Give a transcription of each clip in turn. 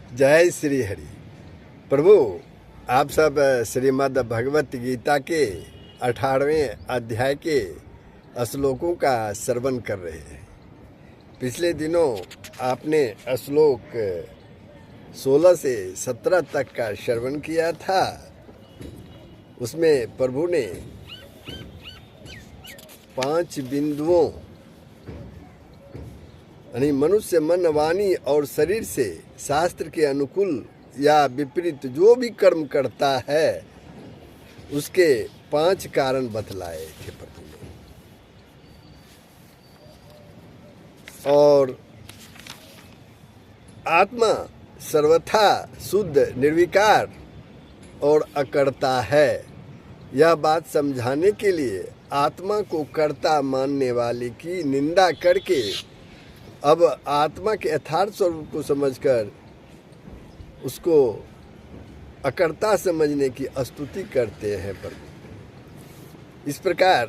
जय श्री हरि। प्रभु, आप सब श्रीमद् भगवत गीता के 18वें अध्याय के श्लोकों का श्रवण कर रहे हैं। पिछले दिनों आपने श्लोक 16 से 17 तक का श्रवण किया था। उसमें प्रभु ने 5 बिंदुओं यानी मनुष्य मन, वाणी और शरीर से शास्त्र के अनुकूल या विपरीत जो भी कर्म करता है उसके 5 कारण बतलाए थे प्रभु ने। और आत्मा सर्वथा शुद्ध, निर्विकार और अकर्ता है। यह बात समझाने के लिए आत्मा को कर्ता मानने वाले की निंदा करके अब आत्मा के यथार्थ स्वरूप को समझकर उसको अकर्ता समझने की स्तुति करते हैं प्रभु। इस प्रकार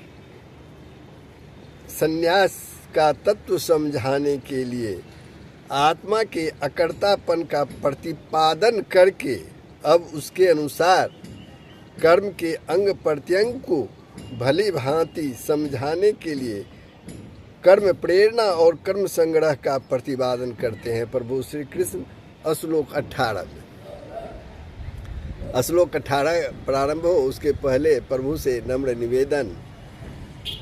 संन्यास का तत्व समझाने के लिए आत्मा के अकर्तापन का प्रतिपादन करके अब उसके अनुसार कर्म के अंग प्रत्यंग को भली भांति समझाने के लिए कर्म प्रेरणा और कर्म संग्रह का प्रतिपादन करते हैं प्रभु श्री कृष्ण। श्लोक 18 में श्लोक 18 प्रारंभ हो उसके पहले प्रभु से नम्र निवेदन,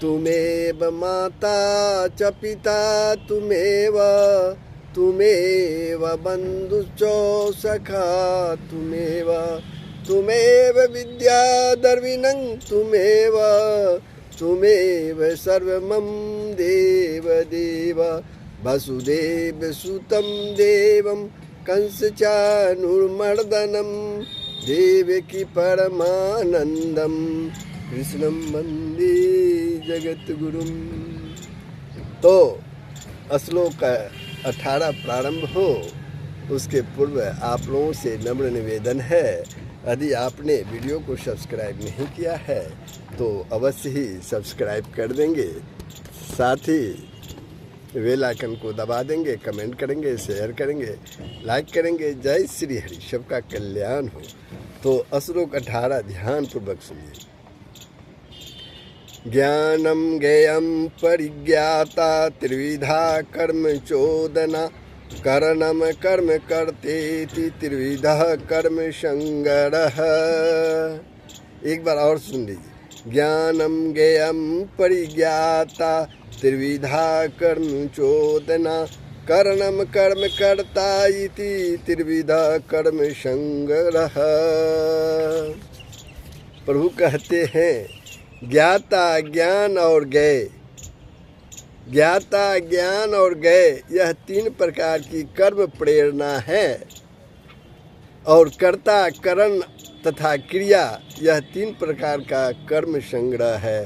तुमेव माता च पिता तुमेव बंधुश्च सखा तुमेव विद्या द्रविणं तुमेव सर्वमं देव वसुदेव सुतं देवं कंसचाणूरमर्दनं देवकी परमानंदं कृष्णं वंदे जगद्गुरुं। तो श्लोक 18 प्रारंभ हो उसके पूर्व आप लोगों से नम्र निवेदन है, यदि आपने वीडियो को सब्सक्राइब नहीं किया है तो अवश्य ही सब्सक्राइब कर देंगे, साथ ही बेल आइकन को दबा देंगे, कमेंट करेंगे, शेयर करेंगे, लाइक करेंगे। जय श्री हरि, सबका कल्याण हो। तो श्लोक 18 ध्यान पूर्वक सुनिए। ज्ञानम ज्ञेयम परिज्ञाता त्रिविधा कर्म चोदना करणम कर्म करतेति त्रिविधः कर्म संग्रह। एक बार और सुन लीजिए। ज्ञानम ज्ञेयम परिज्ञाता त्रिविधा कर्म चोदना करणम कर्म कर्ता इति त्रिविधा कर्म संग्रह। प्रभु कहते हैं ज्ञाता, ज्ञान और ज्ञेय। ज्ञाता, ज्ञान और ज्ञेय यह 3 प्रकार की कर्म प्रेरणा है और कर्ता, करण तथा क्रिया यह 3 प्रकार का कर्म संग्रह है।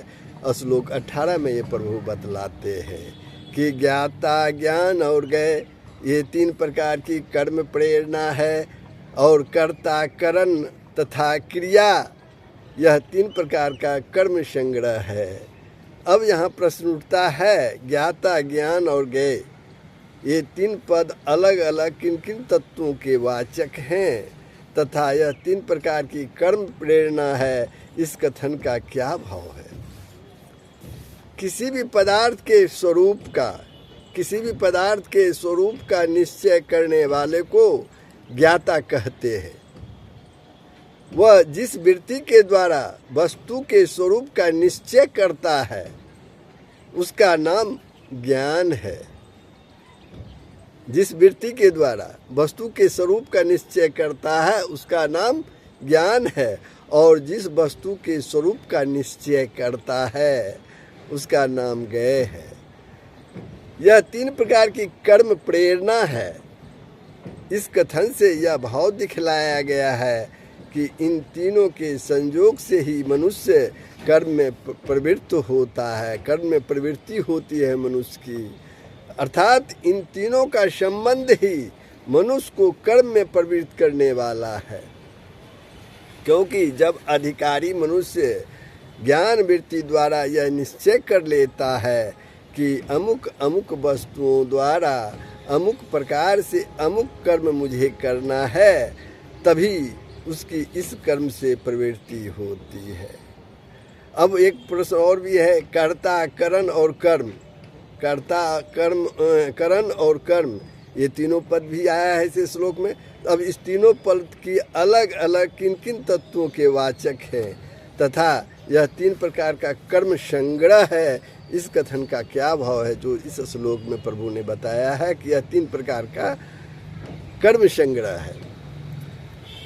श्लोक 18 में ये प्रभु बतलाते हैं कि ज्ञाता, ज्ञान और ज्ञेय ये 3 प्रकार की कर्म प्रेरणा है और कर्ता, करण तथा क्रिया यह 3 प्रकार का कर्म संग्रह है। अब यहाँ प्रश्न उठता है, ज्ञाता, ज्ञान और ज्ञेय ये 3 पद अलग अलग किन किन तत्वों के वाचक हैं तथा यह 3 प्रकार की कर्म प्रेरणा है, इस कथन का क्या भाव है? किसी भी पदार्थ के स्वरूप का निश्चय करने वाले को ज्ञाता कहते हैं। वह जिस वृत्ति के द्वारा वस्तु के स्वरूप का निश्चय करता है उसका नाम ज्ञान है। जिस वृत्ति के द्वारा वस्तु के स्वरूप का निश्चय करता है उसका नाम ज्ञान है और जिस वस्तु के स्वरूप का निश्चय करता है उसका नाम ज्ञेय है। यह 3 प्रकार की कर्म प्रेरणा है। इस कथन से यह भाव दिखलाया गया है कि इन तीनों के संयोग से ही मनुष्य कर्म में प्रवृत्त होता है, कर्म में प्रवृत्ति होती है मनुष्य की, अर्थात इन तीनों का संबंध ही मनुष्य को कर्म में प्रवृत्त करने वाला है। क्योंकि जब अधिकारी मनुष्य ज्ञान वृत्ति द्वारा यह निश्चय कर लेता है कि अमुक अमुक वस्तुओं द्वारा अमुक प्रकार से अमुक कर्म मुझे करना है, तभी उसकी इस कर्म से प्रवृत्ति होती है। अब एक प्रश्न और भी है, कर्ता, करण और कर्म। कर्ता, कर्म, करण और कर्म, ये तीनों पद भी आया है इस श्लोक में। अब इस तीनों पद की अलग अलग किन किन तत्वों के वाचक हैं तथा यह 3 प्रकार का कर्म संग्रह है, इस कथन का क्या भाव है जो इस श्लोक में प्रभु ने बताया है कि यह 3 प्रकार का कर्म संग्रह है।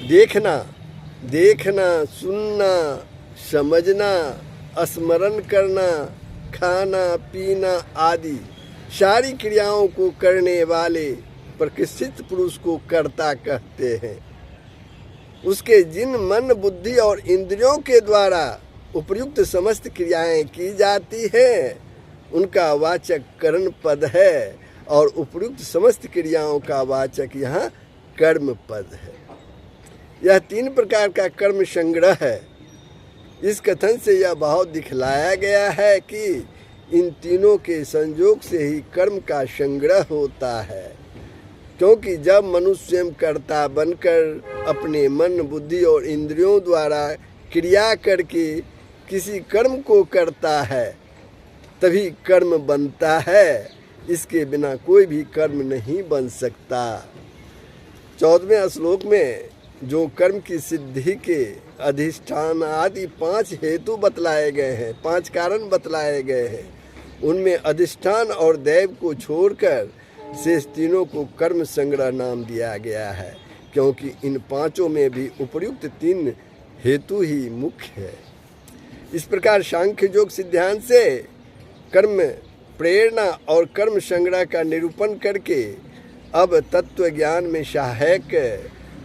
देखना, सुनना, समझना, स्मरण करना, खाना पीना आदि सारी क्रियाओं को करने वाले प्रकृष्ट पुरुष को कर्ता कहते हैं। उसके जिन मन, बुद्धि और इंद्रियों के द्वारा उपयुक्त समस्त क्रियाएं की जाती हैं, उनका वाचक करण पद है और उपयुक्त समस्त क्रियाओं का वाचक यहाँ कर्म पद है। यह 3 प्रकार का कर्म संग्रह है। इस कथन से यह भाव दिखलाया गया है कि इन तीनों के संयोग से ही कर्म का संग्रह होता है, क्योंकि जब मनुष्य स्वयं कर्ता बनकर अपने मन, बुद्धि और इंद्रियों द्वारा क्रिया करके किसी कर्म को करता है, तभी कर्म बनता है। इसके बिना कोई भी कर्म नहीं बन सकता। 14वें श्लोक में जो कर्म की सिद्धि के अधिष्ठान आदि 5 हेतु बतलाए गए हैं, 5 कारण बतलाए गए हैं, उनमें अधिष्ठान और दैव को छोड़कर शेष तीनों को कर्म संग्रह नाम दिया गया है, क्योंकि इन 5 में भी उपर्युक्त 3 हेतु ही मुख्य है। इस प्रकार सांख्य योग सिद्धांत से कर्म प्रेरणा और कर्म संग्रह का निरूपण करके अब तत्व ज्ञान में सहायक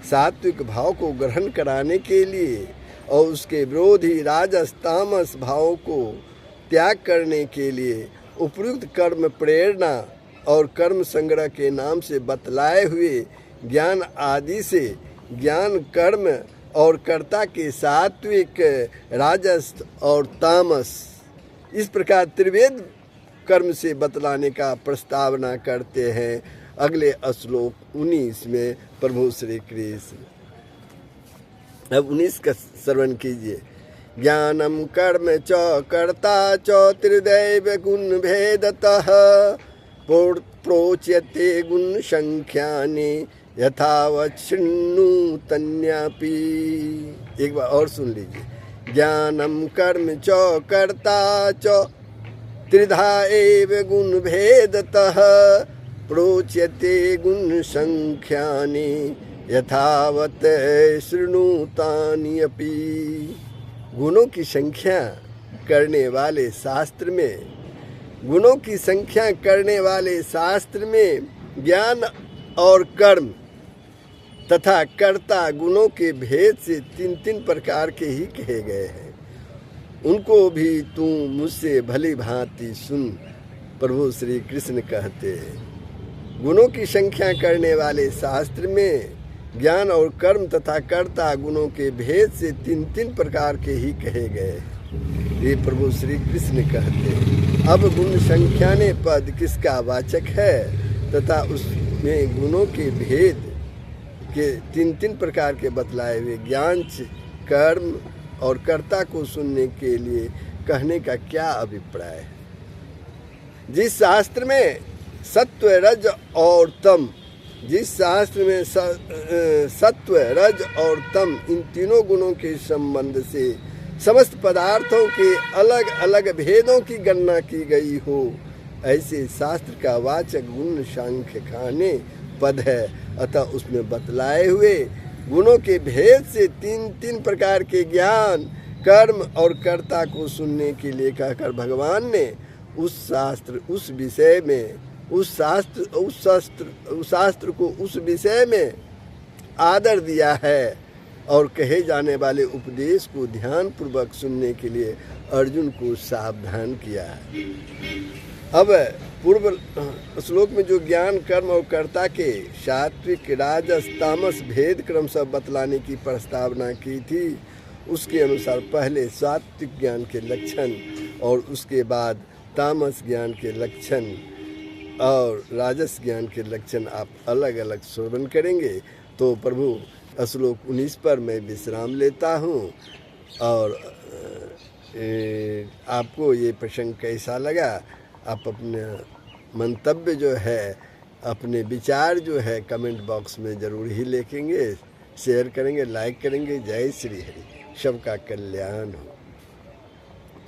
सात्विक भाव को ग्रहण कराने के लिए और उसके विरोधी राजस तामस भावों को त्याग करने के लिए उपयुक्त कर्म प्रेरणा और कर्म संग्रह के नाम से बतलाए हुए ज्ञान आदि से ज्ञान, कर्म और कर्ता के सात्विक, राजस और तामस, इस प्रकार त्रिवेद कर्म से बतलाने का प्रस्तावना करते हैं। अगले श्लोक 19 में प्रभु श्री कृष्ण। अब 19 का श्रवण कीजिए। ज्ञानम कर्म च कर्ता च त्रिदैव गुण भेदतः प्रोच्यते गुण संख्यानि यथावत् शृणुतन्यापि। एक बार और सुन लीजिए। ज्ञानम कर्म च कर्ता च त्रिधा एव गुण भेदतः प्रोच्यते गुण संख्यानि यथावत् शृणुतानि अपि। गुणों की संख्या करने वाले शास्त्र में, गुणों की संख्या करने वाले शास्त्र में ज्ञान और कर्म तथा कर्ता गुणों के भेद से 3 प्रकार के ही कहे गए हैं। उनको भी तू मुझसे भली भांति सुन, प्रभु श्री कृष्ण कहते हैं। गुणों की संख्या करने वाले शास्त्र में ज्ञान और कर्म तथा कर्ता गुणों के भेद से 3 प्रकार के ही कहे गए हैं, ये प्रभु श्री कृष्ण कहते हैं। अब गुण संख्याने पद किसका वाचक है तथा उसमें गुणों के भेद के 3 प्रकार के बतलाए हुए ज्ञान, कर्म और कर्ता को सुनने के लिए कहने का क्या अभिप्राय है। जिस शास्त्र में सत्व, रज और तम, जिस शास्त्र में सत्व, रज और तम इन तीनों गुणों के संबंध से समस्त पदार्थों के अलग अलग भेदों की गणना की गई हो, ऐसे शास्त्र का वाचक गुण सांख्य खाने पद है। अतः उसमें बतलाए हुए गुणों के भेद से 3 प्रकार के ज्ञान, कर्म और कर्ता को सुनने के लिए कहकर भगवान ने उस शास्त्र, उस विषय में, उस शास्त्र को उस विषय में आदर दिया है और कहे जाने वाले उपदेश को ध्यान पूर्वक सुनने के लिए अर्जुन को सावधान किया है। अब पूर्व श्लोक में जो ज्ञान, कर्म और कर्ता के सात्विक, राजस, तामस भेद क्रम सब बतलाने की प्रस्तावना की थी, उसके अनुसार पहले सात्विक ज्ञान के लक्षण और उसके बाद तामस ज्ञान के लक्षण और राजस ज्ञान के लक्षण आप अलग अलग श्रवण करेंगे। तो प्रभु श्लोक 19 पर मैं विश्राम लेता हूँ। और आपको ये प्रसंग कैसा लगा, आप अपने मंतव्य जो है, अपने विचार जो है कमेंट बॉक्स में ज़रूर ही लिखेंगे, शेयर करेंगे, लाइक करेंगे। जय श्री हरि, सबका कल्याण हो।